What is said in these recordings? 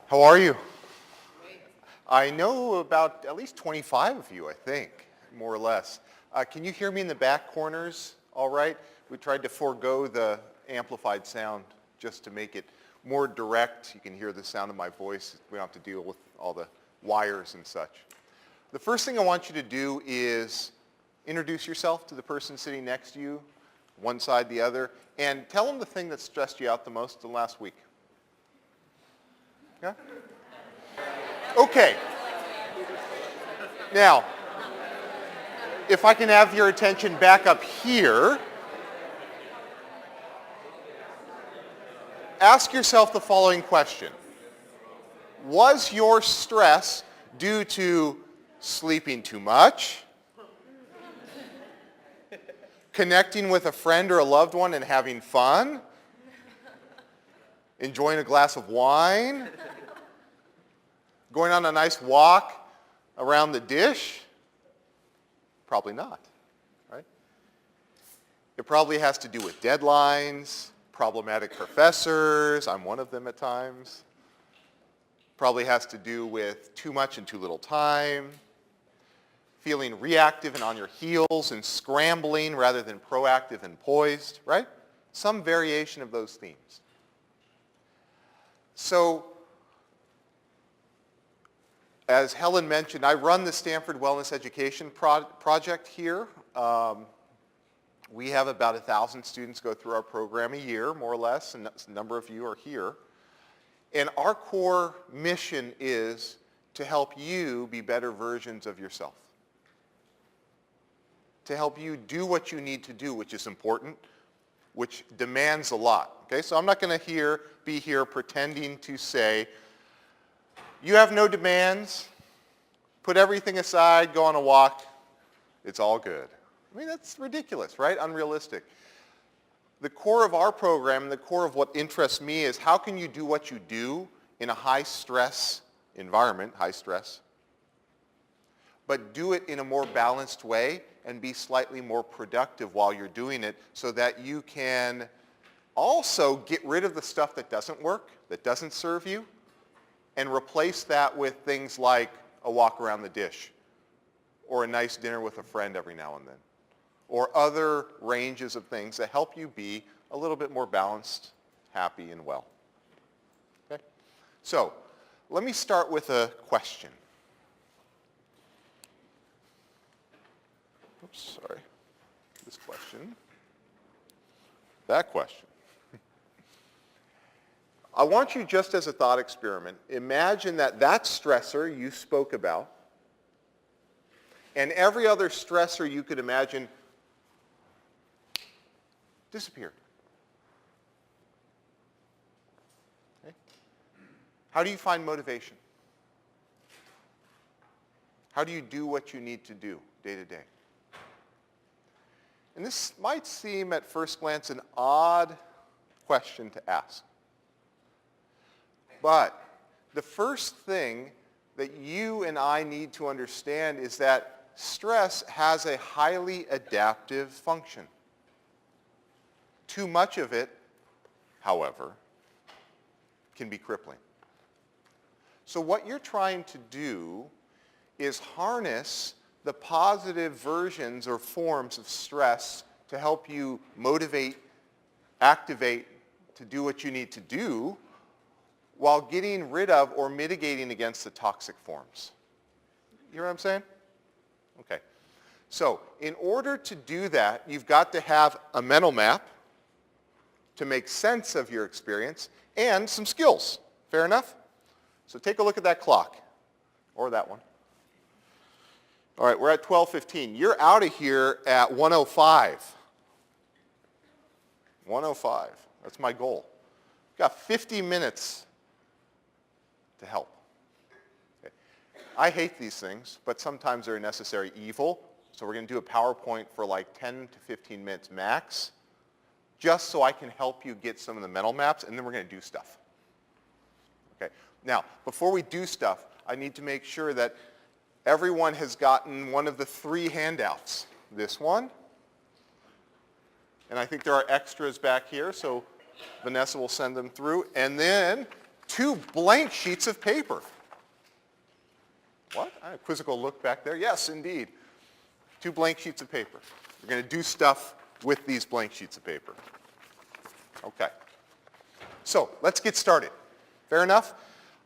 How are you? I know about at least 25 of you, I think, more or less. Can you hear me in the back corners all right? We tried to forego the amplified sound just to make it more direct. You can hear the sound of my voice. We don't have to deal with all the wires and such. The first thing I want you to do is introduce yourself to the person sitting next to you, one side, the other, and tell them the thing that stressed you out the most in the last week. Yeah? Okay. Now, if I can have your attention back up here, ask yourself the following question. Was your stress due to sleeping too much, connecting with a friend or a loved one and having fun, enjoying a glass of wine, going on a nice walk around the dish? Probably not, right? It probably has to do with deadlines, problematic professors. I'm one of them at times. Probably has to do with too much and too little time, feeling reactive and on your heels and scrambling rather than proactive and poised, right? Some variation of those themes. So, as Helen mentioned, I run the Stanford Wellness Education Project here. We have about 1,000 students go through our program a year, more or less, and a number of you are here. And our core mission is to help you be better versions of yourself. To help you do what you need to do, which is important, which demands a lot. Okay, so I'm not going to be here pretending to say, you have no demands, put everything aside, go on a walk, it's all good. I mean, that's ridiculous, right? Unrealistic. The core of our program and the core of what interests me is how can you do what you do in a high-stress environment, high stress, but do it in a more balanced way and be slightly more productive while you're doing it so that you can also get rid of the stuff that doesn't work, that doesn't serve you, and replace that with things like a walk around the dish or a nice dinner with a friend every now and then or other ranges of things that help you be a little bit more balanced, happy, and well. Okay? So let me start with a question. Oops, sorry. This question. That question. I want you, just as a thought experiment, imagine that stressor you spoke about and every other stressor you could imagine disappeared. Okay? How do you find motivation? How do you do what you need to do day to day? And this might seem at first glance an odd question to ask. But the first thing that you and I need to understand is that stress has a highly adaptive function. Too much of it, however, can be crippling. So what you're trying to do is harness the positive versions or forms of stress to help you motivate, activate, to do what you need to do while getting rid of or mitigating against the toxic forms. You hear what I'm saying? Okay. So in order to do that, you've got to have a mental map to make sense of your experience and some skills. Fair enough? So take a look at that clock, or that one. All right, we're at 12:15. You're out of here at 1:05. 1:05. That's my goal. Got 50 minutes to help. Okay. I hate these things, but sometimes they're a necessary evil. So we're going to do a PowerPoint for like 10 to 15 minutes max, just so I can help you get some of the mental maps, and then we're going to do stuff. Okay. Now, before we do stuff, I need to make sure that everyone has gotten one of the 3 handouts. This one, and I think there are extras back here, so Vanessa will send them through. And then 2 blank sheets of paper. What? A quizzical look back there. Yes, indeed. 2 blank sheets of paper. We're going to do stuff with these blank sheets of paper. Okay. So let's get started. Fair enough?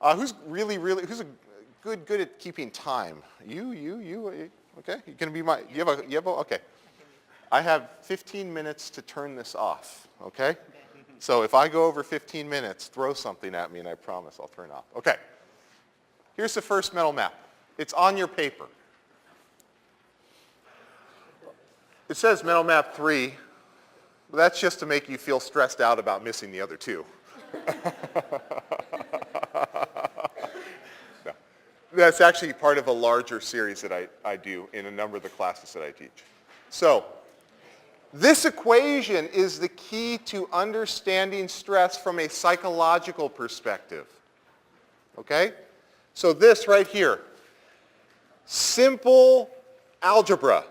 Who's good at keeping time? You. Okay. You gonna be my? Okay. I have 15 minutes to turn this off. Okay. So if I go over 15 minutes, throw something at me, and I promise I'll turn it off. Okay. Here's the first mental map. It's on your paper. It says mental map 3. But that's just to make you feel stressed out about missing the other 2. No. That's actually part of a larger series that I do in a number of the classes that I teach. So this equation is the key to understanding stress from a psychological perspective. Okay? So this right here, simple algebra.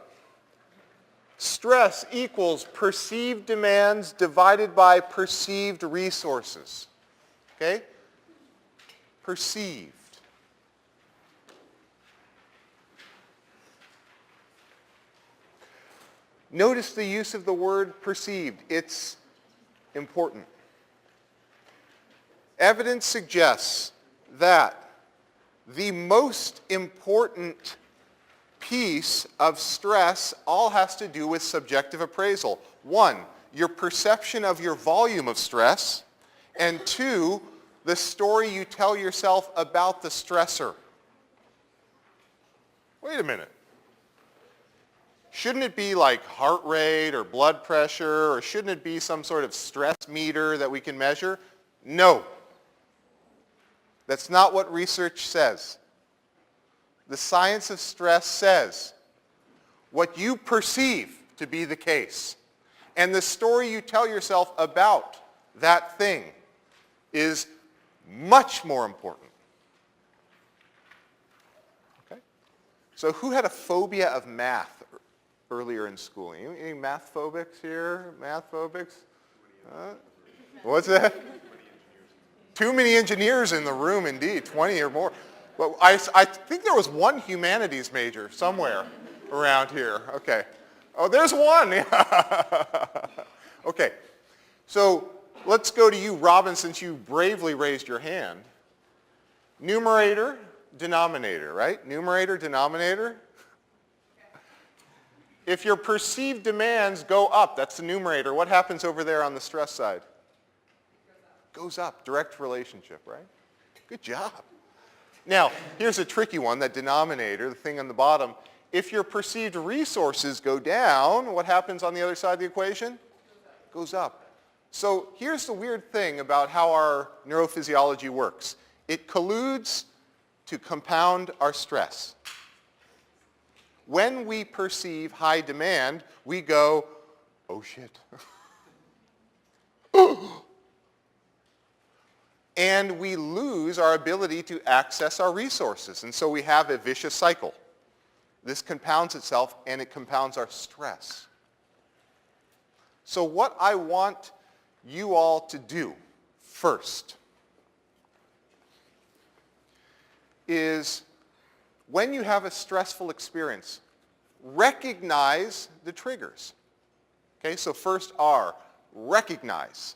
Stress equals perceived demands divided by perceived resources. Okay? Perceived. Notice the use of the word perceived. It's important. Evidence suggests that the most important piece of stress all has to do with subjective appraisal. 1, your perception of your volume of stress, and 2, the story you tell yourself about the stressor. Wait a minute. Shouldn't it be like heart rate or blood pressure, or shouldn't it be some sort of stress meter that we can measure? No. That's not what research says. The science of stress says what you perceive to be the case and the story you tell yourself about that thing is much more important. Okay? So who had a phobia of math earlier in school? Any math phobics here? Math phobics? What's that? Too many engineers in the room, indeed, 20 or more. Well, I think there was one humanities major somewhere around here. Okay. Oh, there's one. Okay. So let's go to you, Robin, since you bravely raised your hand. Numerator, denominator, right? Numerator, denominator. If your perceived demands go up, that's the numerator, what happens over there on the stress side? Goes up. Direct relationship, right? Good job. Now, here's a tricky one, that denominator, the thing on the bottom. If your perceived resources go down, what happens on the other side of the equation? Goes up. So here's the weird thing about how our neurophysiology works. It colludes to compound our stress. When we perceive high demand, we go, oh shit. And we lose our ability to access our resources. And so we have a vicious cycle. This compounds itself, and it compounds our stress. So what I want you all to do first is, when you have a stressful experience, recognize the triggers. Okay, so first R, recognize.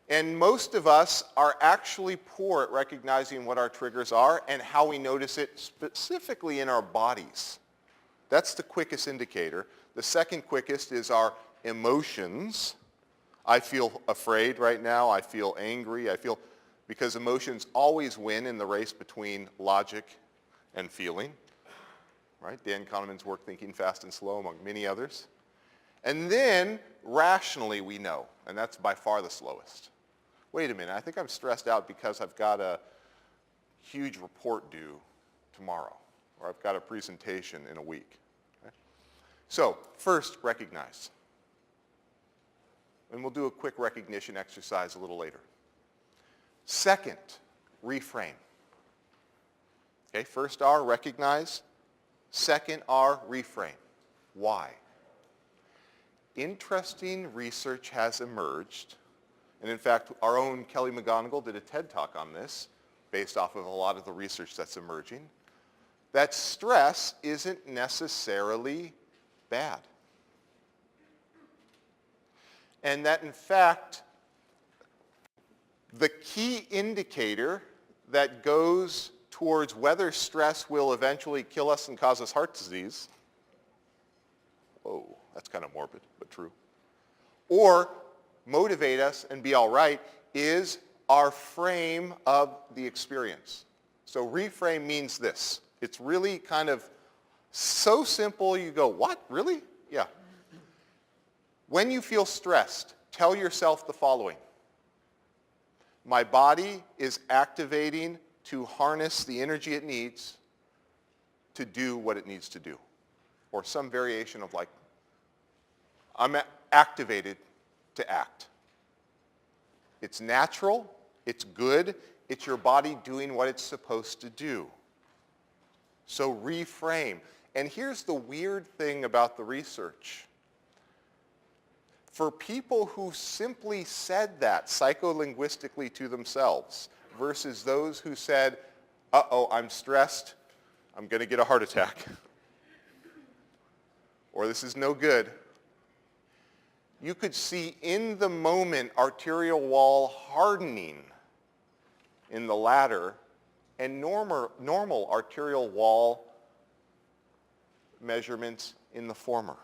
And most of us are actually poor at recognizing what our triggers are and how we notice it specifically in our bodies. That's the quickest indicator. The second quickest is our emotions. I feel afraid right now. I feel angry. Because emotions always win in the race between logic and feeling. Right? Dan Kahneman's work, Thinking Fast and Slow, among many others. And then rationally we know, and that's by far the slowest. Wait a minute, I think I'm stressed out because I've got a huge report due tomorrow, or I've got a presentation in a week. Okay? So first, recognize. And we'll do a quick recognition exercise a little later. Second, reframe. Okay, first R, recognize. Second R, reframe. Why? Interesting research has emerged And in fact, our own Kelly McGonigal did a TED Talk on this, based off of a lot of the research that's emerging, that stress isn't necessarily bad. And that in fact, the key indicator that goes towards whether stress will eventually kill us and cause us heart disease, whoa, that's kind of morbid, but true, or motivate us and be all right, is our frame of the experience. So reframe means this. It's really kind of so simple you go, what, really? Yeah. When you feel stressed, tell yourself the following. My body is activating to harness the energy it needs to do what it needs to do. Or some variation of like, I'm activated to act. It's natural, it's good, it's your body doing what it's supposed to do. So reframe. And here's the weird thing about the research. For people who simply said that psycholinguistically to themselves versus those who said, uh-oh, I'm stressed, I'm going to get a heart attack, or this is no good, you could see in the moment arterial wall hardening in the latter and normal arterial wall measurements in the former.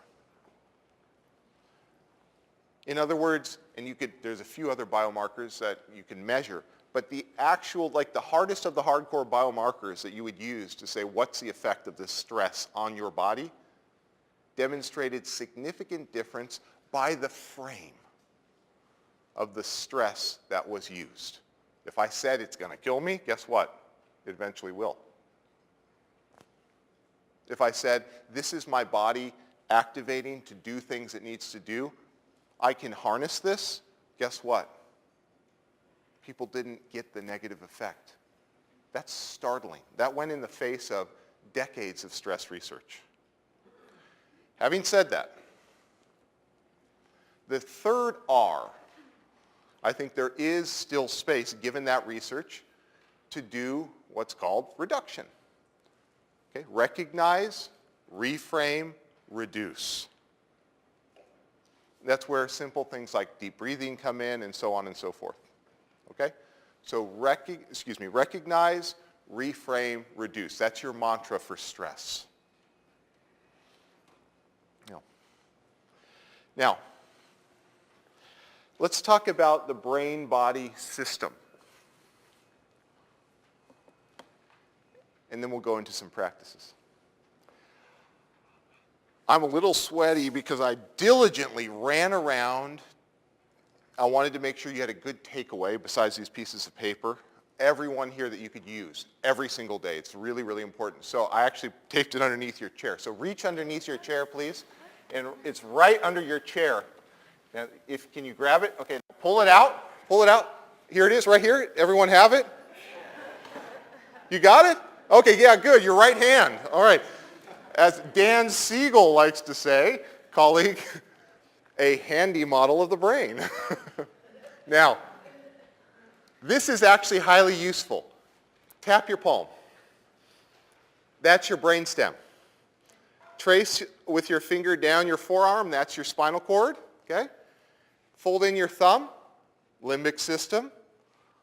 In other words, and there's a few other biomarkers that you can measure, but the actual, like the hardest of the hardcore biomarkers that you would use to say what's the effect of this stress on your body demonstrated significant difference by the frame of the stress that was used. If I said it's going to kill me, guess what? It eventually will. If I said this is my body activating to do things it needs to do, I can harness this, guess what? People didn't get the negative effect. That's startling. That went in the face of decades of stress research. Having said that, the third R, I think there is still space, given that research, to do what's called reduction. Okay? Recognize, reframe, reduce. That's where simple things like deep breathing come in and so on and so forth. Okay? So recognize, reframe, reduce. That's your mantra for stress. Now, let's talk about the brain-body system. And then we'll go into some practices. I'm a little sweaty because I diligently ran around. I wanted to make sure you had a good takeaway besides these pieces of paper. Everyone here that you could use every single day. It's really, really important. So I actually taped it underneath your chair. So reach underneath your chair, please. And it's right under your chair. Now, can you grab it? Okay, pull it out. Pull it out. Here it is right here. Everyone have it? You got it? Okay, yeah, good. Your right hand. All right. As Dan Siegel likes to say, colleague, a handy model of the brain. Now, this is actually highly useful. Tap your palm. That's your brainstem. Trace with your finger down your forearm. That's your spinal cord. Okay? Fold in your thumb, limbic system.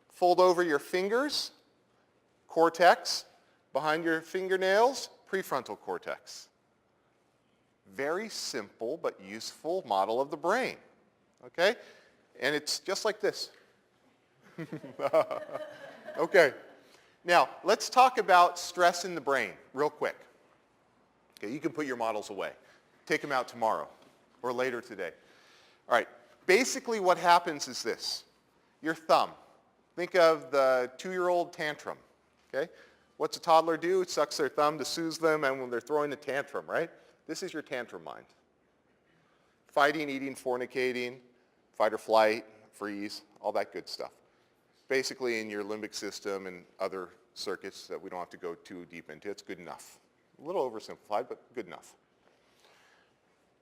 Fold over your fingers, cortex. Behind your fingernails, prefrontal cortex. Very simple but useful model of the brain. Okay? And it's just like this. Okay. Now, let's talk about stress in the brain real quick. Okay, you can put your models away. Take them out tomorrow or later today. All right. Basically what happens is this. Your thumb. Think of the 2-year-old tantrum. Okay? What's a toddler do? It sucks their thumb to soothe them and when they're throwing a tantrum, right? This is your tantrum mind. Fighting, eating, fornicating, fight or flight, freeze, all that good stuff. Basically in your limbic system and other circuits that we don't have to go too deep into. It's good enough. A little oversimplified, but good enough.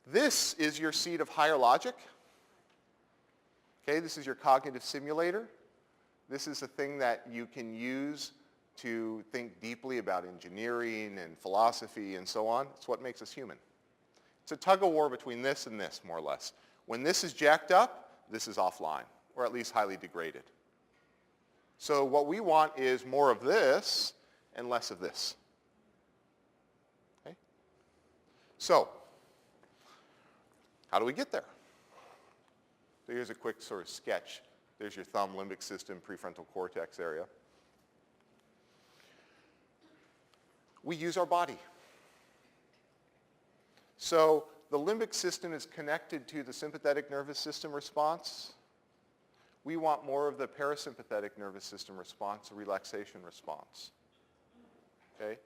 This is your seat of higher logic. Okay, this is your cognitive simulator. This is a thing that you can use to think deeply about engineering and philosophy and so on. It's what makes us human. It's a tug of war between this and this, more or less. When this is jacked up, this is offline, or at least highly degraded. So what we want is more of this and less of this. Okay? So, how do we get there? So here's a quick sort of sketch. There's your thumb, limbic system, prefrontal cortex area. We use our body. So the limbic system is connected to the sympathetic nervous system response. We want more of the parasympathetic nervous system response, a relaxation response. Okay?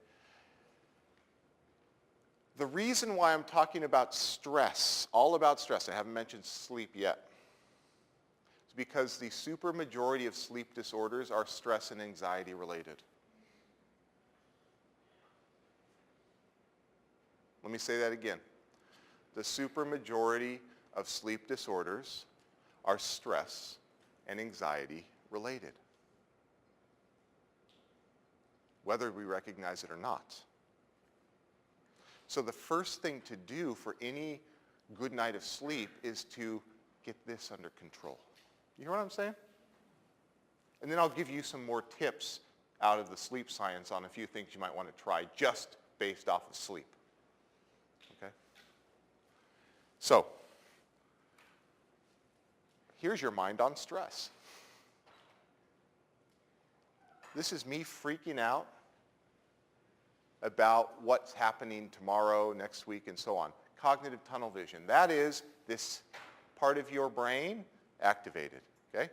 The reason why I'm talking about stress, all about stress, I haven't mentioned sleep yet, is because the supermajority of sleep disorders are stress and anxiety related. Let me say that again. The supermajority of sleep disorders are stress and anxiety related, whether we recognize it or not. So the first thing to do for any good night of sleep is to get this under control. You hear what I'm saying? And then I'll give you some more tips out of the sleep science on a few things you might want to try just based off of sleep. Okay? So, here's your mind on stress. This is me freaking out about what's happening tomorrow, next week, and so on. Cognitive tunnel vision. That is this part of your brain activated, okay?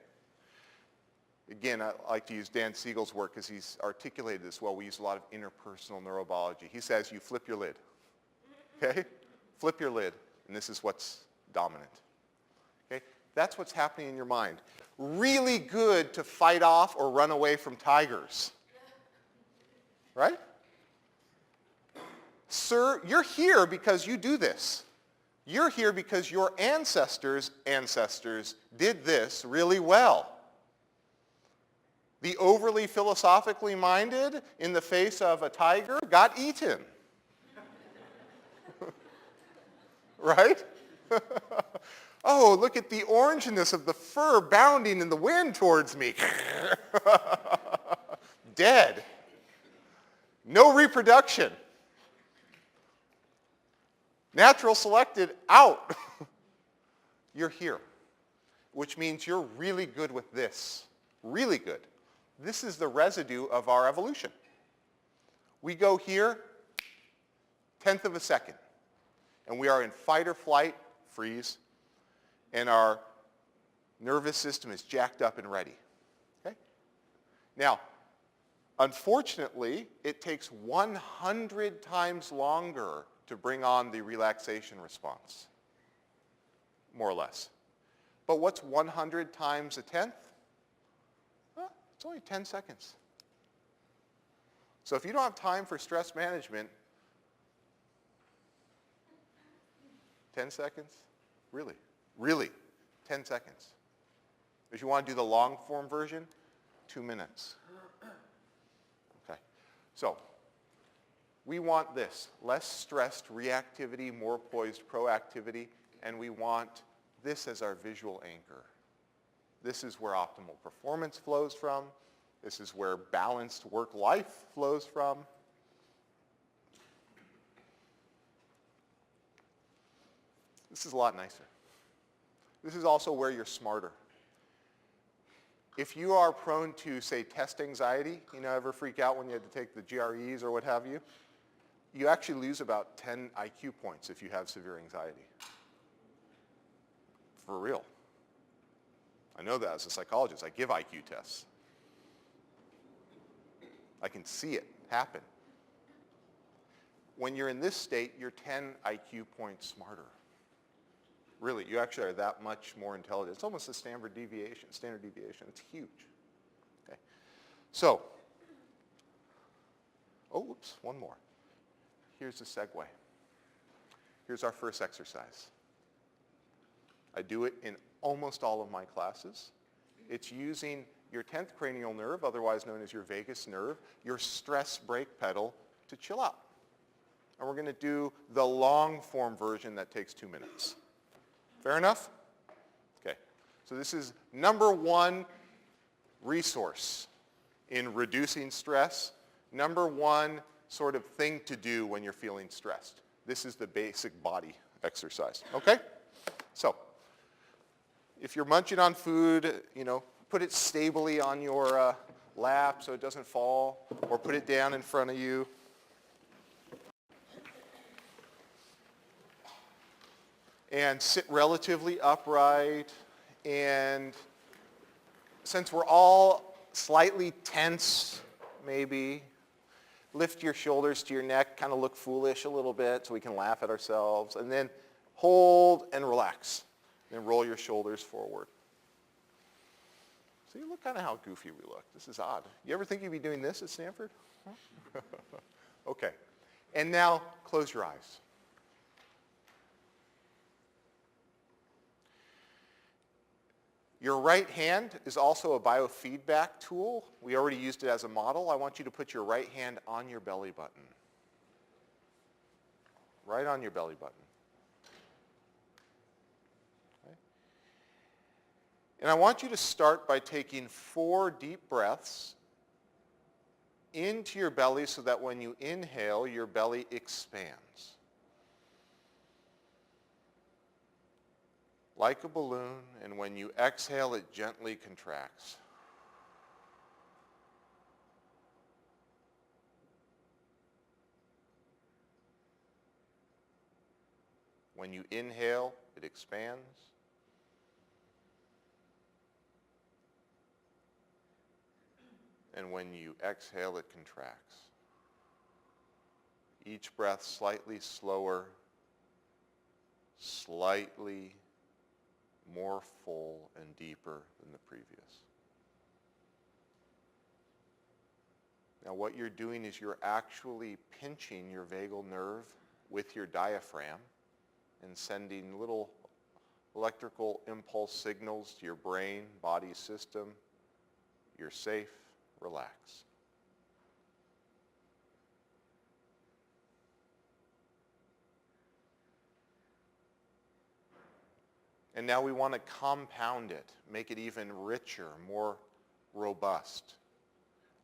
Again, I like to use Dan Siegel's work because he's articulated this well. We use a lot of interpersonal neurobiology. He says you flip your lid, okay? Flip your lid, and this is what's dominant, okay? That's what's happening in your mind. Really good to fight off or run away from tigers, right? Sir, you're here because you do this. You're here because your ancestors' ancestors did this really well. The overly philosophically minded in the face of a tiger got eaten. Right? Oh, look at the orangeness of the fur bounding in the wind towards me. Dead. No reproduction. Natural selected, out. You're here, which means you're really good with this. Really good. This is the residue of our evolution. We go here, 1/10 of a second, and we are in fight or flight, freeze, and our nervous system is jacked up and ready. Okay? Now, unfortunately, it takes 100 times longer to bring on the relaxation response, more or less. But what's 100 times 1/10? Well, it's only 10 seconds. So if you don't have time for stress management, 10 seconds? Really? Really? 10 seconds. If you want to do the long form version, 2 minutes. Okay. So we want this, less stressed reactivity, more poised proactivity, and we want this as our visual anchor. This is where optimal performance flows from. This is where balanced work-life flows from. This is a lot nicer. This is also where you're smarter. If you are prone to, say, test anxiety, ever freak out when you had to take the GREs or what have you, you actually lose about 10 IQ points if you have severe anxiety. For real. I know that as a psychologist. I give IQ tests. I can see it happen. When you're in this state, you're 10 IQ points smarter. Really, you actually are that much more intelligent. It's almost a standard deviation. It's huge. Okay. So, oops, one more. Here's the segue. Here's our first exercise. I do it in almost all of my classes. It's using your 10th cranial nerve, otherwise known as your vagus nerve, your stress brake pedal to chill out. And we're going to do the long form version that takes 2 minutes. Fair enough? Okay. So this is number one resource in reducing stress. Number one sort of thing to do when you're feeling stressed. This is the basic body exercise. Okay? So if you're munching on food, put it stably on your lap so it doesn't fall, or put it down in front of you. And sit relatively upright. And since we're all slightly tense, maybe, lift your shoulders to your neck, kind of look foolish a little bit so we can laugh at ourselves. And then hold and relax. Then roll your shoulders forward. See, look kind of how goofy we look. This is odd. You ever think you'd be doing this at Stanford? Okay. And now close your eyes. Your right hand is also a biofeedback tool. We already used it as a model. I want you to put your right hand on your belly button. Right on your belly button. Okay. And I want you to start by taking 4 deep breaths into your belly so that when you inhale, your belly expands. Like a balloon, and when you exhale, it gently contracts. When you inhale, it expands. And when you exhale, it contracts. Each breath slightly slower, slightly more full and deeper than the previous. Now what you're doing is you're actually pinching your vagal nerve with your diaphragm and sending little electrical impulse signals to your brain, body system. You're safe, relax. And now we want to compound it, make it even richer, more robust.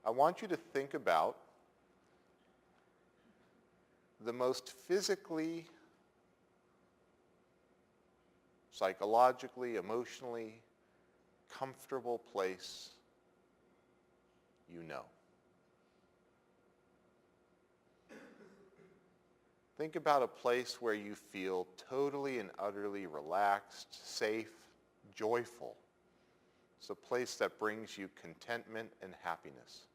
I want you to think about the most physically, psychologically, emotionally comfortable place you know. Think about a place where you feel totally and utterly relaxed, safe, joyful. It's a place that brings you contentment and happiness.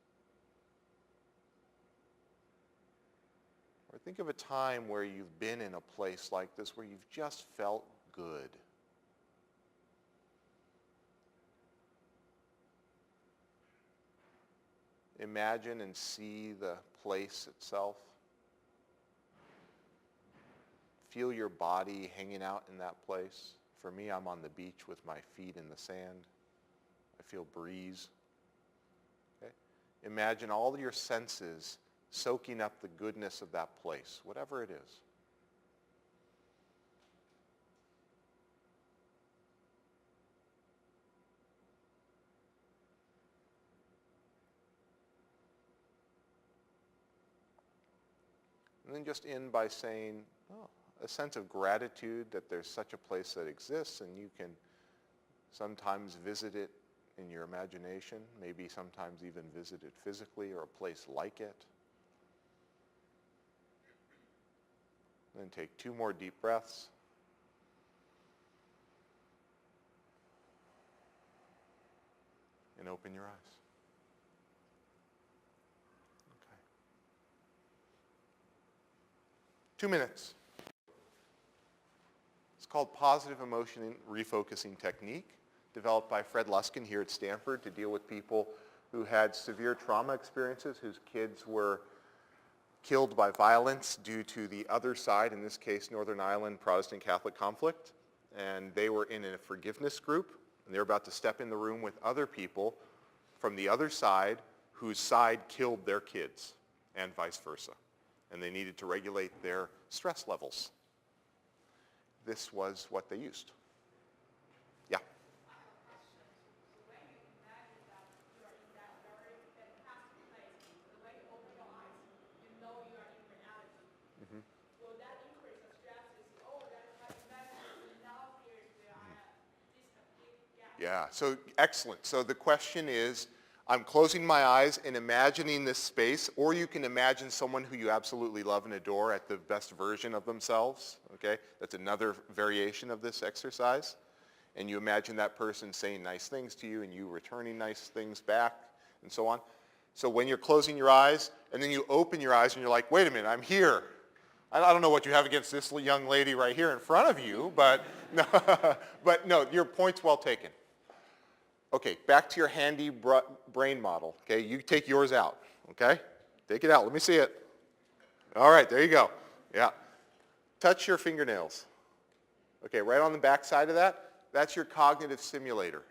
Or think of a time where you've been in a place like this where you've just felt good. Imagine and see the place itself. Feel your body hanging out in that place. For me, I'm on the beach with my feet in the sand. I feel breeze. Okay? Imagine all your senses soaking up the goodness of that place, whatever it is. And then just end by saying, a sense of gratitude that there's such a place that exists, and you can sometimes visit it in your imagination, maybe sometimes even visit it physically or a place like it. Then take 2 more deep breaths. And open your eyes. Okay. 2 minutes. It's called Positive Emotion Refocusing Technique, developed by Fred Luskin here at Stanford to deal with people who had severe trauma experiences, whose kids were killed by violence due to the other side, in this case Northern Ireland Protestant Catholic conflict. and they were in a forgiveness group, and they were about to step in the room with other people from the other side whose side killed their kids, and vice versa. And they needed to regulate their stress levels. This was what they used. Yeah? Yeah, so excellent. So the question is, I'm closing my eyes and imagining this space, or you can imagine someone who you absolutely love and adore at the best version of themselves, okay? That's another variation of this exercise. And you imagine that person saying nice things to you and you returning nice things back and so on. So when you're closing your eyes and then you open your eyes and you're like, wait a minute, I'm here. I don't know what you have against this young lady right here in front of you, but no, but no, your point's well taken. Okay, back to your handy brain model. Okay, you take yours out. Okay, take it out. Let me see it. All right, there you go. Yeah. Touch your fingernails. Okay, right on the back side of that, that's your cognitive simulator.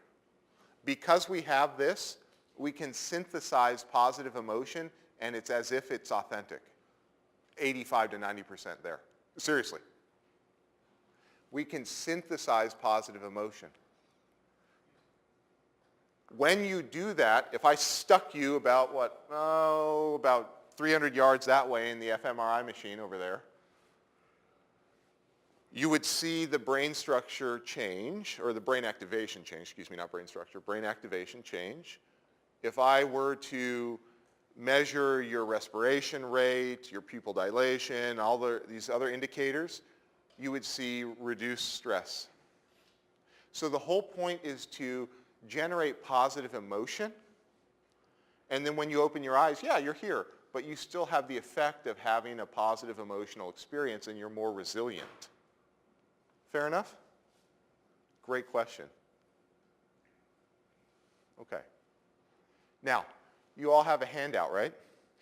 Because we have this, we can synthesize positive emotion, and it's as if it's authentic. 85 to 90% there. Seriously. We can synthesize positive emotion. When you do that, if I stuck you about, about 300 yards that way in the fMRI machine over there, you would see the brain structure change, or the brain activation change, excuse me, not brain structure, brain activation change. If I were to measure your respiration rate, your pupil dilation, all these other indicators, you would see reduced stress. So the whole point is to generate positive emotion, and then when you open your eyes, yeah, you're here, but you still have the effect of having a positive emotional experience and you're more resilient. Fair enough? Great question. Okay. Now, you all have a handout, right?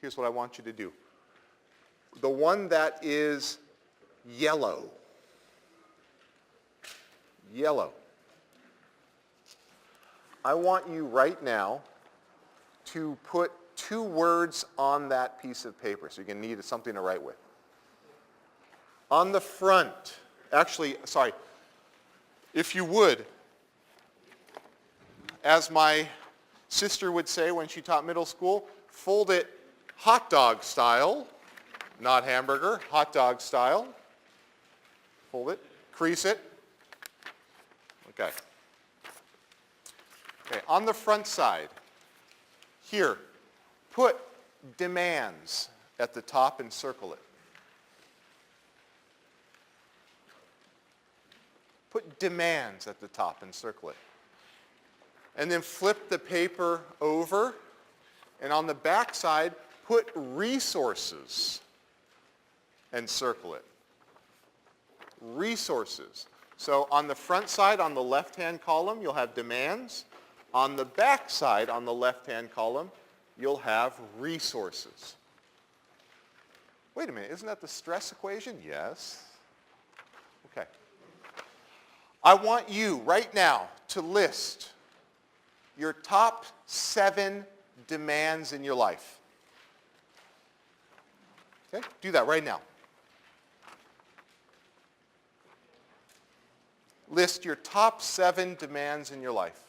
Here's what I want you to do. The one that is yellow. Yellow. I want you right now to put 2 words on that piece of paper. So you're going to need something to write with. On the front, actually, sorry, if you would, as my sister would say when she taught middle school, fold it hot dog style, not hamburger, hot dog style. Fold it, crease it. Okay. Okay, on the front side, here, put demands at the top and circle it. Put demands at the top and circle it. And then flip the paper over, and on the back side, put resources and circle it. Resources. So on the front side, on the left-hand column, you'll have demands. On the back side, on the left-hand column, you'll have resources. Wait a minute, isn't that the stress equation? Yes. Okay. I want you right now to list your top 7 demands in your life. Okay, do that right now. List your top 7 demands in your life.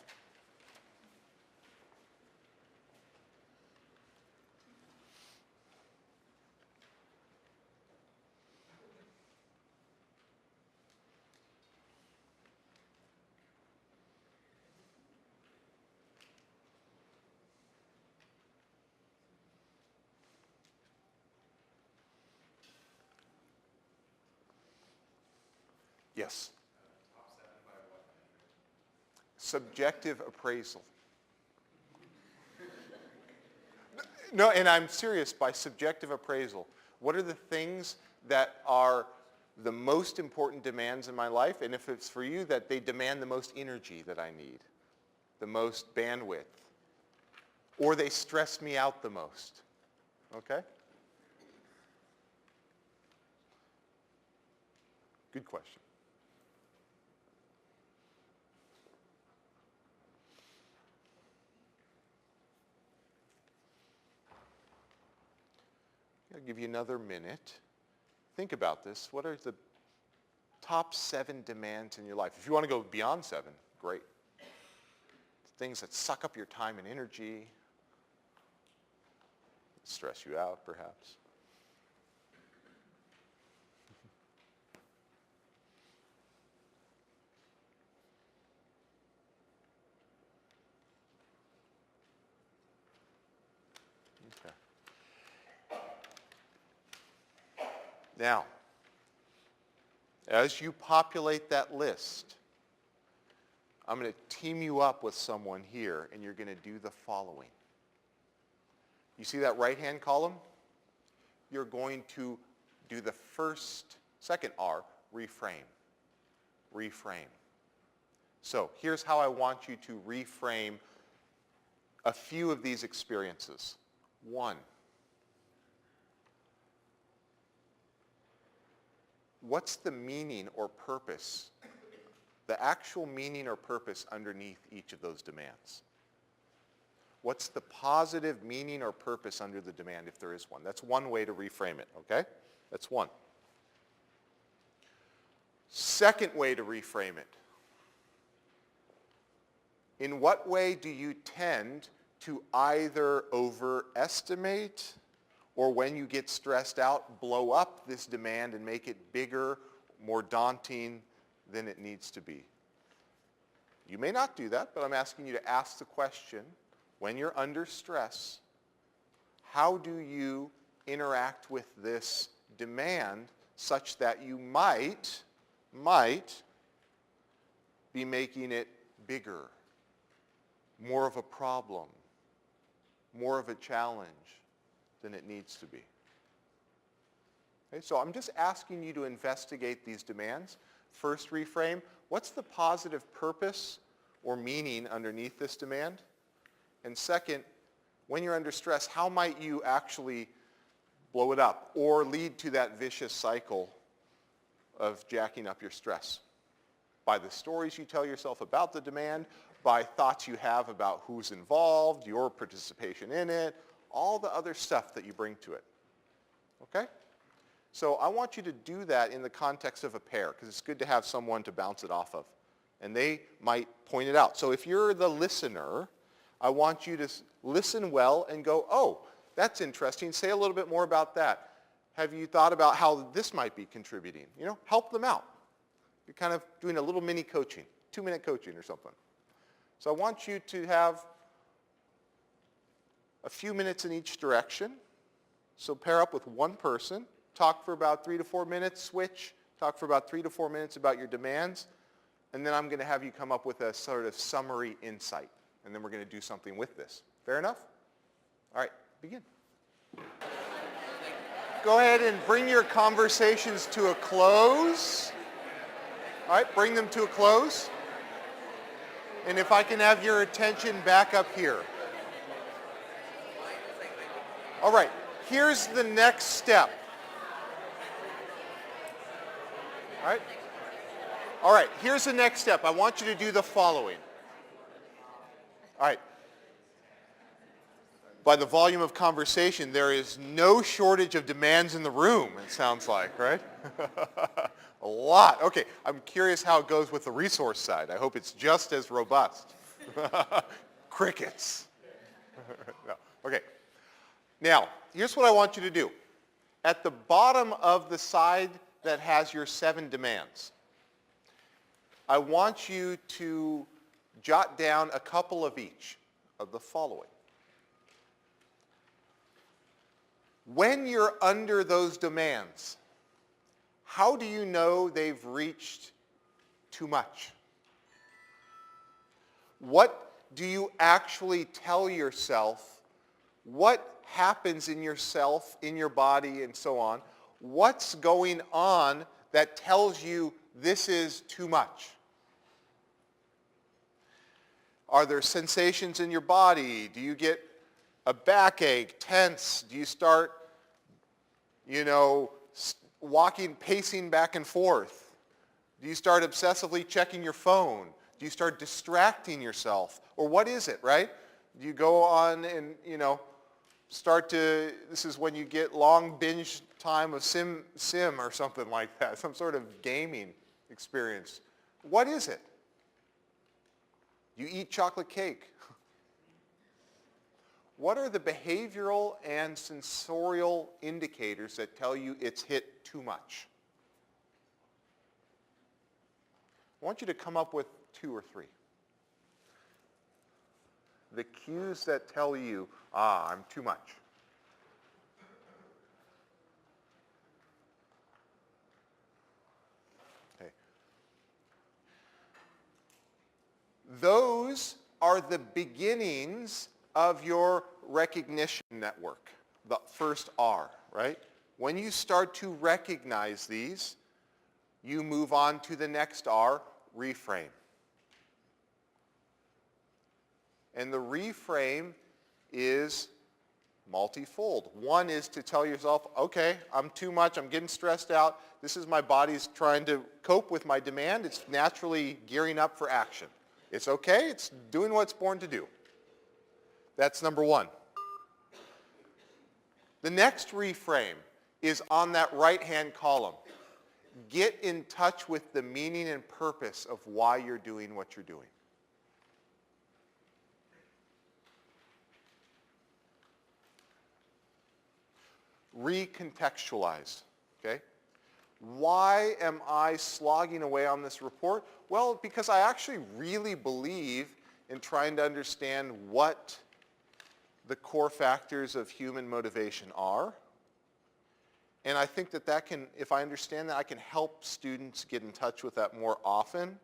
Yes. Subjective appraisal. No, and I'm serious by subjective appraisal. What are the things that are the most important demands in my life? And if it's for you, that they demand the most energy that I need, the most bandwidth, or they stress me out the most. Okay? Good question. I'll give you another minute. Think about this. What are the top 7 demands in your life? If you want to go beyond 7, great. Things that suck up your time and energy, stress you out perhaps. Now, as you populate that list, I'm going to team you up with someone here, and you're going to do the following. You see that right-hand column? You're going to do the second R, reframe. Reframe. So here's how I want you to reframe a few of these experiences. 1, what's the meaning or purpose, the actual meaning or purpose underneath each of those demands? What's the positive meaning or purpose under the demand, if there is one? That's one way to reframe it, okay? That's one. Second way to reframe it. In what way do you tend to either overestimate or when you get stressed out, blow up this demand and make it bigger, more daunting than it needs to be? You may not do that, but I'm asking you to ask the question, when you're under stress, how do you interact with this demand such that you might be making it bigger, more of a problem, more of a challenge than it needs to be? Okay, so I'm just asking you to investigate these demands. First, reframe. What's the positive purpose or meaning underneath this demand? And second, when you're under stress, how might you actually blow it up or lead to that vicious cycle of jacking up your stress? By the stories you tell yourself about the demand, by thoughts you have about who's involved, your participation in it, all the other stuff that you bring to it. Okay? So I want you to do that in the context of a pair, because it's good to have someone to bounce it off of. And they might point it out. So if you're the listener, I want you to listen well and go, oh, that's interesting. Say a little bit more about that. Have you thought about how this might be contributing? You know, help them out. You're kind of doing a little mini coaching, 2-minute coaching or something. So I want you to have a few minutes in each direction. So pair up with one person, talk for about 3 to 4 minutes, switch, talk for about 3 to 4 minutes about your demands, and then I'm going to have you come up with a sort of summary insight, and then we're going to do something with this. Fair enough? All right, begin. Go ahead and bring your conversations to a close. All right, bring them to a close. And if I can have your attention back up here. All right, here's the next step. All right, here's the next step. I want you to do the following. All right. By the volume of conversation, there is no shortage of demands in the room, it sounds like, right? A lot. Okay, I'm curious how it goes with the resource side. I hope it's just as robust. Crickets. No. Okay. Now, here's what I want you to do. At the bottom of the side that has your 7 demands, I want you to jot down a couple of each of the following. When you're under those demands, how do you know they've reached too much? What do you actually tell yourself? What happens in yourself, in your body, and so on? What's going on that tells you this is too much? Are there sensations in your body? Do you get a backache, tense? Do you start, pacing back and forth? Do you start obsessively checking your phone? Do you start distracting yourself? Or what is it, right? Do you go on and, this is when you get long binge time of sim or something like that, some sort of gaming experience. What is it? You eat chocolate cake. What are the behavioral and sensorial indicators that tell you it's hit too much? I want you to come up with 2 or 3. The cues that tell you, I'm too much. Okay. Those are the beginnings of your recognition network, the first R, right? When you start to recognize these, you move on to the next R, reframe. And the reframe is multifold. One is to tell yourself, okay, I'm too much, I'm getting stressed out, this is my body's trying to cope with my demand, it's naturally gearing up for action. It's okay, it's doing what it's born to do. That's number one. The next reframe is on that right-hand column. Get in touch with the meaning and purpose of why you're doing what you're doing. Recontextualize, okay? Why am I slogging away on this report? Well, because I actually really believe in trying to understand what the core factors of human motivation are. And I think that can, if I understand that, I can help students get in touch with that more often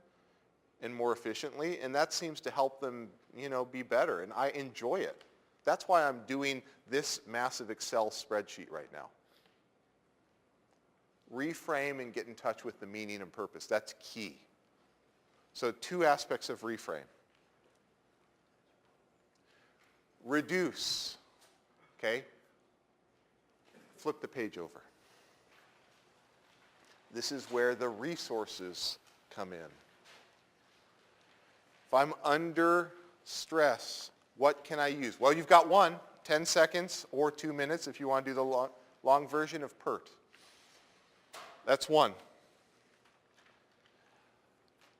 and more efficiently, and that seems to help them, be better, and I enjoy it. That's why I'm doing this massive Excel spreadsheet right now. Reframe and get in touch with the meaning and purpose. That's key. So 2 aspects of reframe. Reduce, okay? Flip the page over. This is where the resources come in. If I'm under stress, what can I use? Well, you've got 10 seconds or 2 minutes if you want to do the long version of PERT. That's 1.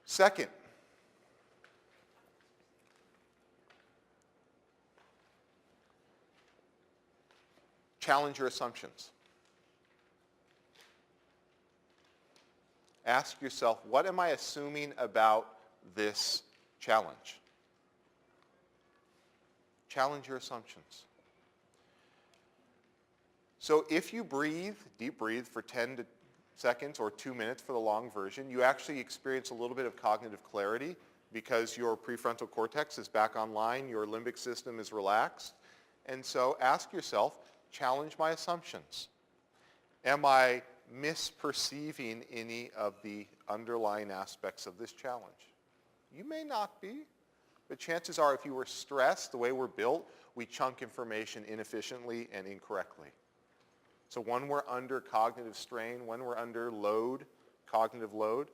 Second, challenge your assumptions. Ask yourself, what am I assuming about this challenge? Challenge your assumptions. So if you deep breathe for 10 seconds or 2 minutes for the long version, you actually experience a little bit of cognitive clarity because your prefrontal cortex is back online, your limbic system is relaxed. And so ask yourself, challenge my assumptions. Am I misperceiving any of the underlying aspects of this challenge? You may not be, but chances are if you were stressed, the way we're built, we chunk information inefficiently and incorrectly. So when we're under cognitive strain, when we're under cognitive load,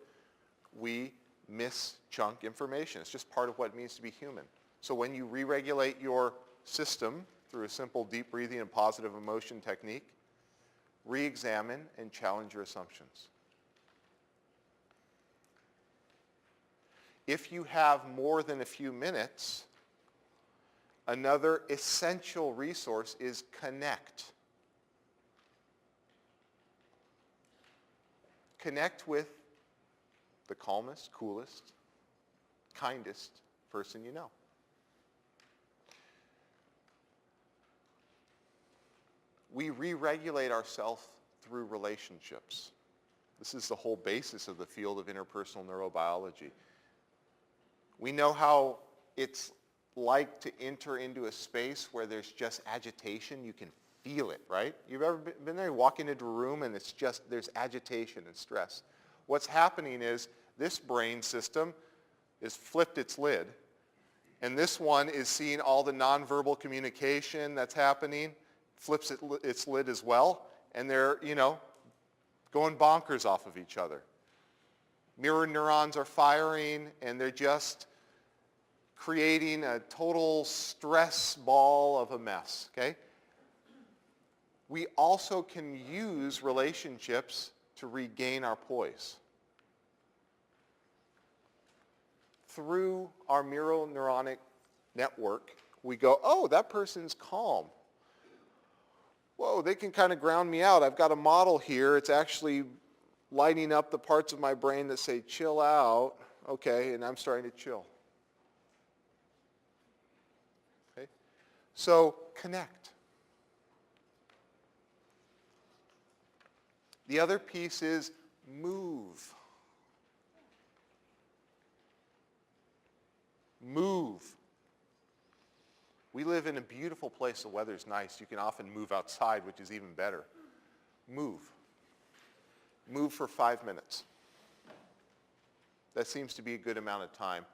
we mischunk information. It's just part of what it means to be human. So when you re-regulate your system through a simple deep breathing and positive emotion technique, re-examine and challenge your assumptions. If you have more than a few minutes, another essential resource is connect. Connect with the calmest, coolest, kindest person you know. We re-regulate ourselves through relationships. This is the whole basis of the field of interpersonal neurobiology. We know how it's like to enter into a space where there's just agitation. You can feel it, right? You've ever been there, walking into a room and it's just, there's agitation and stress. What's happening is this brain system is flipped its lid, and this one is seeing all the nonverbal communication that's happening, flips its lid as well, and they're, going bonkers off of each other. Mirror neurons are firing, and they're just creating a total stress ball of a mess, okay? we also can use relationships to regain our poise. Through our mirror neuronic network, we go, oh, that person's calm. Whoa, they can kind of ground me out. I've got a model here. It's actually lighting up the parts of my brain that say chill out. Okay, and I'm starting to chill. Okay? So connect. The other piece is move. Move. We live in a beautiful place. The weather's nice. You can often move outside, which is even better. Move. Move for 5 minutes. That seems to be a good amount of time.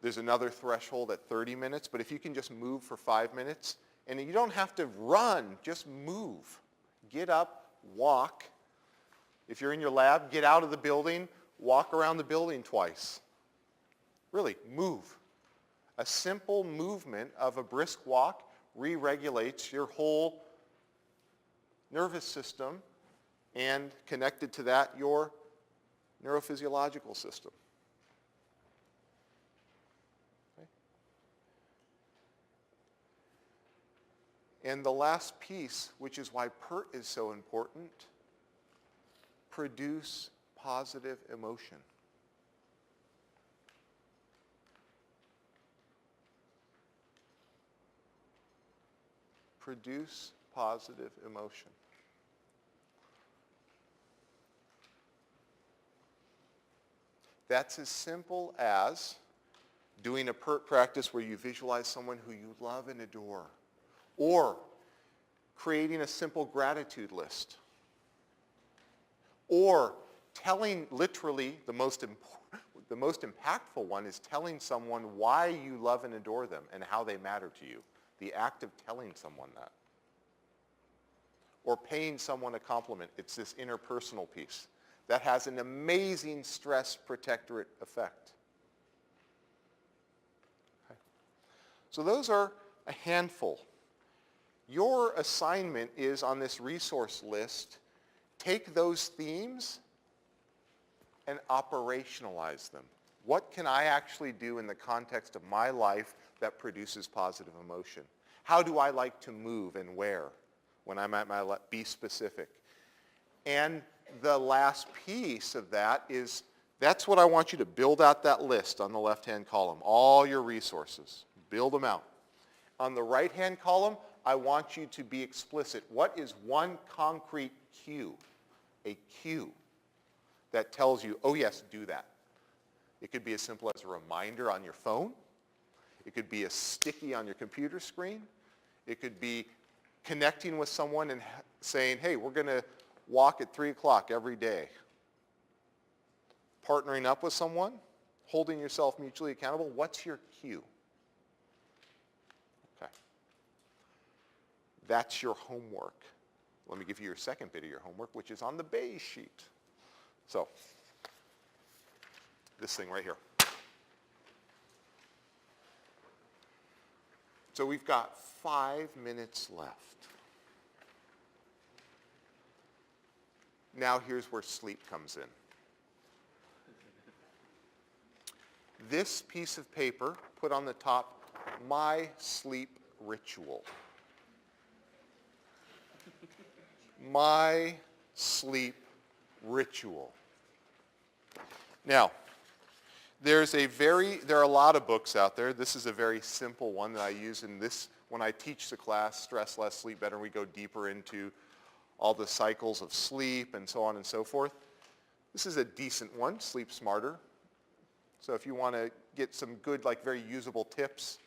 There's another threshold at 30 minutes, but if you can just move for 5 minutes, and you don't have to run, just move. Get up, walk. If you're in your lab, get out of the building, walk around the building twice. Really, move. A simple movement of a brisk walk re-regulates your whole nervous system, and connected to that, your neurophysiological system. Okay. And the last piece, which is why PERT is so important, produce positive emotion. Produce positive emotion. That's as simple as doing a PERT practice where you visualize someone who you love and adore, or creating a simple gratitude list, or telling literally the most impactful one is telling someone why you love and adore them and how they matter to you. The act of telling someone that. Or paying someone a compliment. It's this interpersonal piece that has an amazing stress protectorate effect. Okay. So those are a handful. Your assignment is on this resource list, take those themes and operationalize them. What can I actually do in the context of my life that produces positive emotion? How do I like to move and where when I'm at my be specific? And the last piece of that is, that's what I want you to build out that list on the left-hand column. All your resources. Build them out. On the right-hand column, I want you to be explicit. What is one concrete cue? A cue that tells you, oh yes, do that. It could be as simple as a reminder on your phone. It could be a sticky on your computer screen. It could be connecting with someone and saying, hey, we're going to walk at 3 o'clock every day. Partnering up with someone, holding yourself mutually accountable. What's your cue? Okay. That's your homework. Let me give you your second bit of your homework, which is on the beige sheet. So, this thing right here. So we've got 5 minutes left. Now here's where sleep comes in. This piece of paper, put on the top, my sleep ritual. My sleep ritual. Now, there are a lot of books out there. This is a very simple one that I use in this, when I teach the class, Stress Less, Sleep Better, and we go deeper into all the cycles of sleep and so on and so forth. This is a decent one, Sleep Smarter. So if you want to get some good, like very usable tips.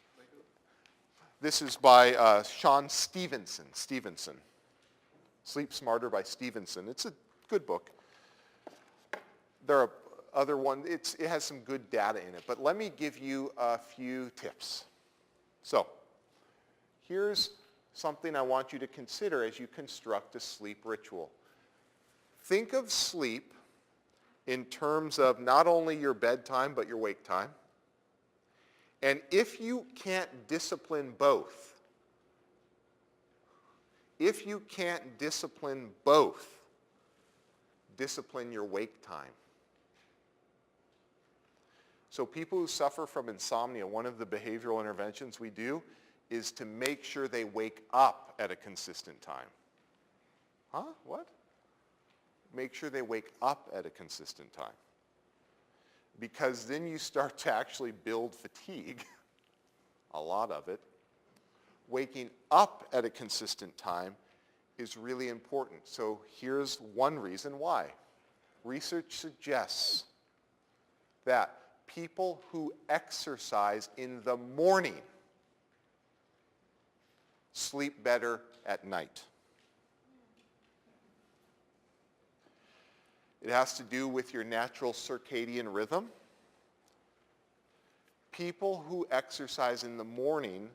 This is by Sean Stevenson. Sleep Smarter by Stevenson. It's a good book. There are other ones. It has some good data in it. But let me give you a few tips. So here's something I want you to consider as you construct a sleep ritual. Think of sleep in terms of not only your bedtime, but your wake time. And if you can't discipline both, If you can't discipline both, discipline your wake time. So people who suffer from insomnia, one of the behavioral interventions we do is to make sure they wake up at a consistent time. Huh? What? Make sure they wake up at a consistent time. Because then you start to actually build fatigue, a lot of it. Waking up at a consistent time is really important. So here's one reason why. Research suggests that people who exercise in the morning sleep better at night. It has to do with your natural circadian rhythm. People who exercise in the morning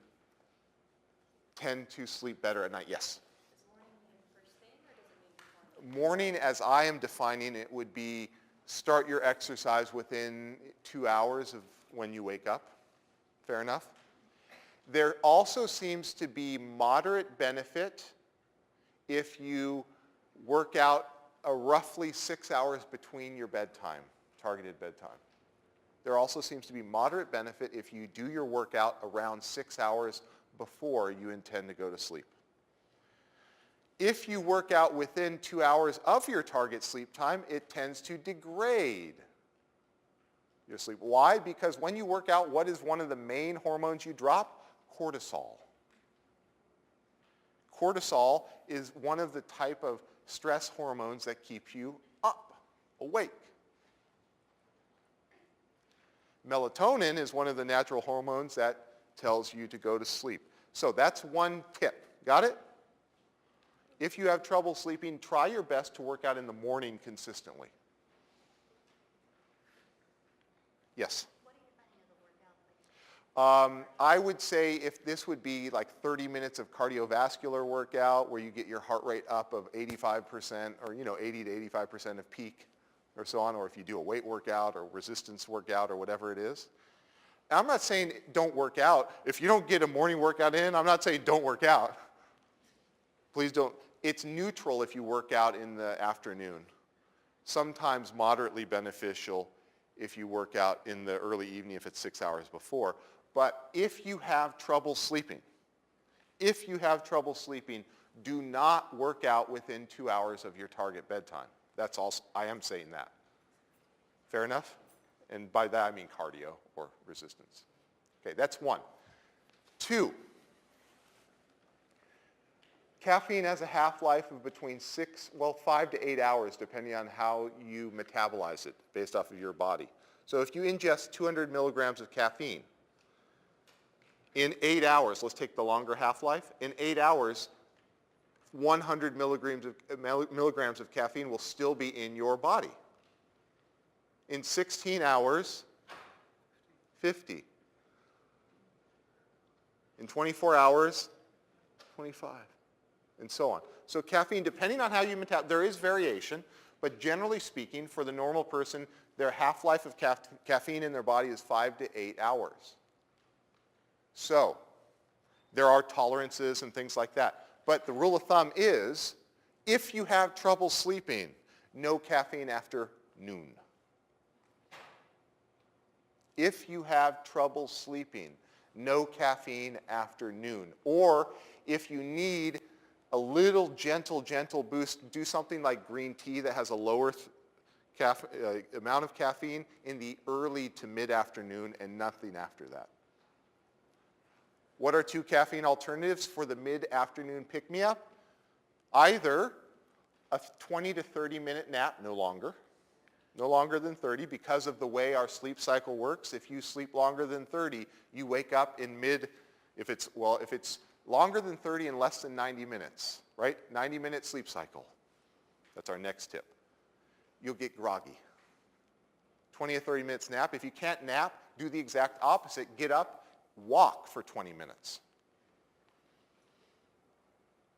tend to sleep better at night. Yes? Does morning mean first thing, or does it mean before? Morning, as I am defining it, would be start your exercise within 2 hours of when you wake up. Fair enough? There also seems to be moderate benefit if you work out roughly 6 hours between your bedtime, targeted bedtime. There also seems to be moderate benefit if you do your workout around 6 hours before you intend to go to sleep. If you work out within 2 hours of your target sleep time, it tends to degrade your sleep. Why? Because when you work out, what is one of the main hormones you drop? Cortisol. Cortisol is one of the type of stress hormones that keep you up, awake. Melatonin is one of the natural hormones that tells you to go to sleep. So that's one tip. Got it? If you have trouble sleeping, try your best to work out in the morning consistently. Yes? What are you finding of the workout? I would say if this would be like 30 minutes of cardiovascular workout where you get your heart rate up of 85% or 80 to 85% of peak or so on, or if you do a weight workout or resistance workout or whatever it is. I'm not saying don't work out. If you don't get a morning workout in, I'm not saying don't work out. Please don't. It's neutral if you work out in the afternoon. Sometimes moderately beneficial if you work out in the early evening if it's 6 hours before. But if you have trouble sleeping, do not work out within 2 hours of your target bedtime. That's also, I am saying that. Fair enough? And by that I mean cardio or resistance. Okay, that's one. Two, caffeine has a half-life of between 5 to 8 hours, depending on how you metabolize it based off of your body. So if you ingest 200 milligrams of caffeine, in 8 hours, let's take the longer half-life, in 8 hours, 100 milligrams of caffeine will still be in your body. In 16 hours, 50. In 24 hours, 25. And so on. So caffeine, depending on how you metabolize, there is variation, but generally speaking, for the normal person, their half-life of caffeine in their body is 5 to 8 hours. So there are tolerances and things like that. But the rule of thumb is, if you have trouble sleeping, no caffeine after noon. If you have trouble sleeping, no caffeine after noon. Or if you need a little gentle boost, do something like green tea that has a lower amount of caffeine in the early to mid-afternoon and nothing after that. What are two caffeine alternatives for the mid-afternoon pick-me-up? Either a 20 to 30 minute nap, no longer than 30 because of the way our sleep cycle works. If you sleep longer than 30, you wake up in if it's longer than 30 and less than 90 minutes, right? 90-minute sleep cycle. That's our next tip. You'll get groggy. 20 or 30 minutes nap. If you can't nap, do the exact opposite. Get up, walk for 20 minutes.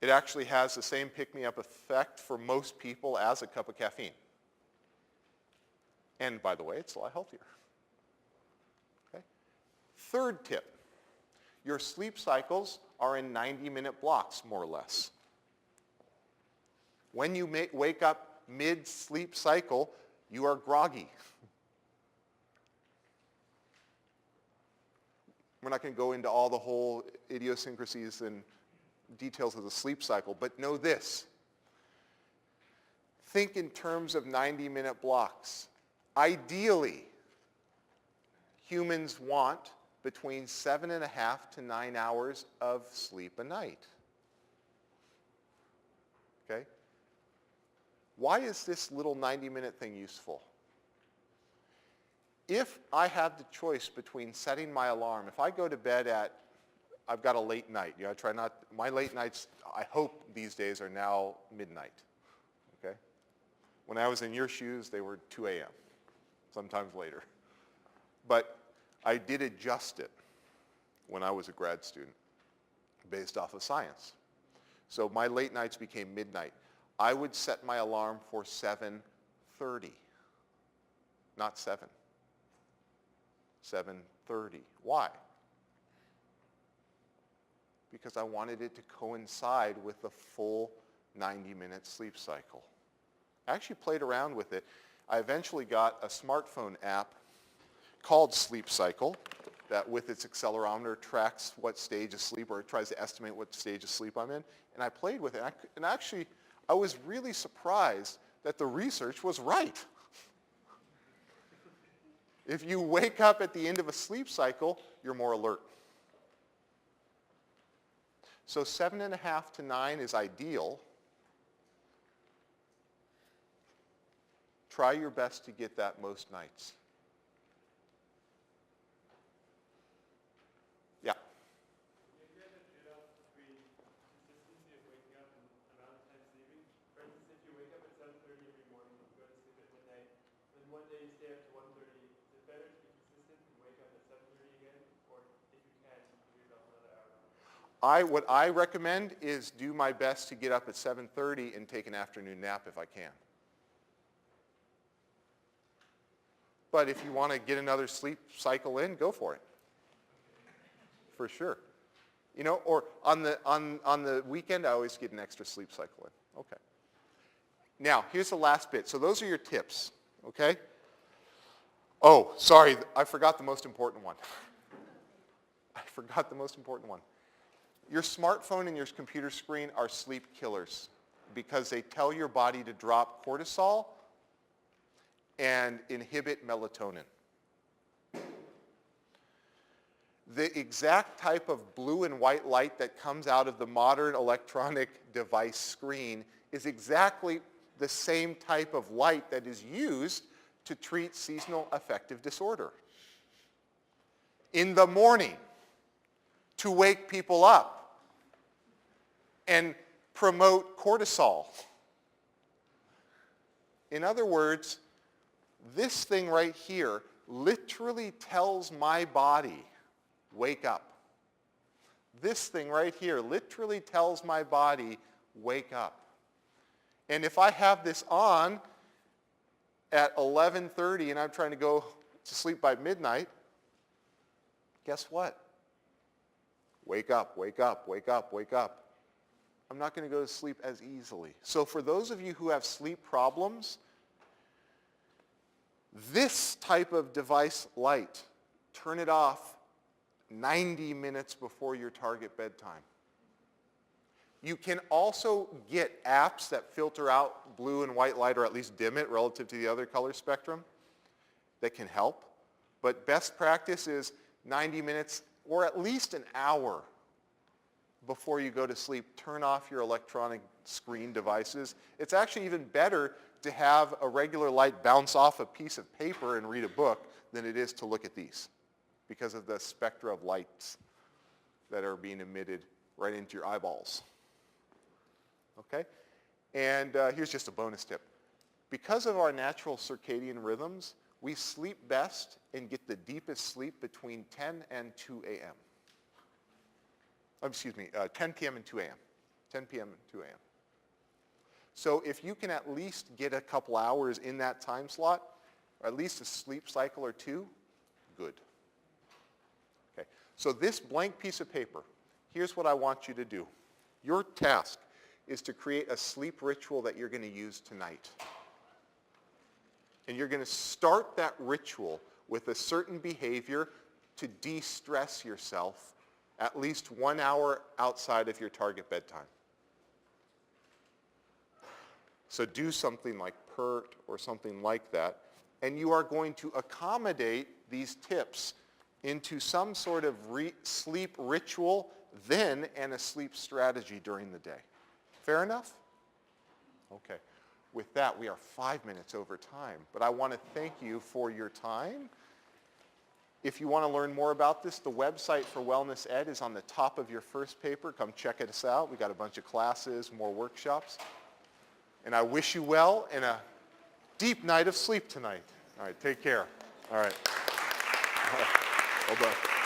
It actually has the same pick-me-up effect for most people as a cup of caffeine. And by the way, it's a lot healthier. Okay? Third tip. Your sleep cycles are in 90-minute blocks, more or less. When you wake up mid-sleep cycle, you are groggy. We're not going to go into all the whole idiosyncrasies and details of the sleep cycle, but know this. Think in terms of 90-minute blocks. Ideally, humans want between 7.5 to 9 hours of sleep a night. Okay? Why is this little 90-minute thing useful? If I have the choice between setting my alarm, if I go to bed I've got a late night. You know, I try not, my late nights, I hope these days are now midnight. Okay? When I was in your shoes, they were 2 a.m., sometimes later. But I did adjust it when I was a grad student based off of science. So my late nights became midnight. I would set my alarm for 7:30, not 7. 7:30. Why? Because I wanted it to coincide with the full 90-minute sleep cycle. I actually played around with it. I eventually got a smartphone app called Sleep Cycle that with its accelerometer tracks what stage of sleep, or it tries to estimate what stage of sleep I'm in. And I played with it. And actually, I was really surprised that the research was right. If you wake up at the end of a sleep cycle, you're more alert. So 7.5 to 9 is ideal. Try your best to get that most nights. Yeah. You get a trade-off between consistency of waking up and amount of time sleeping. For instance, if you wake up at 7:30 every morning and go to sleep at midnight, then one day you stay up to 1:30, is it better to be consistent and wake up at 7:30 again? Or if you can, give yourself another hour? What I recommend is do my best to get up at 7:30 and take an afternoon nap if I can. But if you want to get another sleep cycle in, go for it. For sure. You know, or on the weekend, I always get an extra sleep cycle in. Okay. Now, here's the last bit. So those are your tips, okay? Oh, sorry, I forgot the most important one. I forgot the most important one. Your smartphone and your computer screen are sleep killers because they tell your body to drop cortisol and inhibit melatonin. The exact type of blue and white light that comes out of the modern electronic device screen is exactly the same type of light that is used to treat seasonal affective disorder. In the morning, to wake people up and promote cortisol. In other words, this thing right here literally tells my body, wake up. This thing right here literally tells my body, wake up. And if I have this on at 11:30 and I'm trying to go to sleep by midnight, guess what? Wake up, wake up, wake up, wake up. I'm not going to go to sleep as easily. So for those of you who have sleep problems, this type of device light, turn it off 90 minutes before your target bedtime. You can also get apps that filter out blue and white light, or at least dim it relative to the other color spectrum, that can help. But best practice is 90 minutes or at least an hour before you go to sleep. Turn off your electronic screen devices. It's actually even better to have a regular light bounce off a piece of paper and read a book than it is to look at these because of the spectra of lights that are being emitted right into your eyeballs. Okay? And here's just a bonus tip. Because of our natural circadian rhythms, we sleep best and get the deepest sleep between 10 and 2 a.m. 10 p.m. and 2 a.m. 10 p.m. and 2 a.m. So if you can at least get a couple hours in that time slot, or at least a sleep cycle or two, good. Okay. So this blank piece of paper, here's what I want you to do. Your task is to create a sleep ritual that you're going to use tonight. And you're going to start that ritual with a certain behavior to de-stress yourself at least 1 hour outside of your target bedtime. So do something like PERT or something like that, and you are going to accommodate these tips into some sort of sleep ritual then and a sleep strategy during the day. Fair enough? Okay. With that, we are 5 minutes over time, but I want to thank you for your time. If you want to learn more about this, the website for Wellness Ed is on the top of your first paper. Come check us out. We got a bunch of classes, more workshops. And I wish you well and a deep night of sleep tonight. All right, take care. All right. Well done.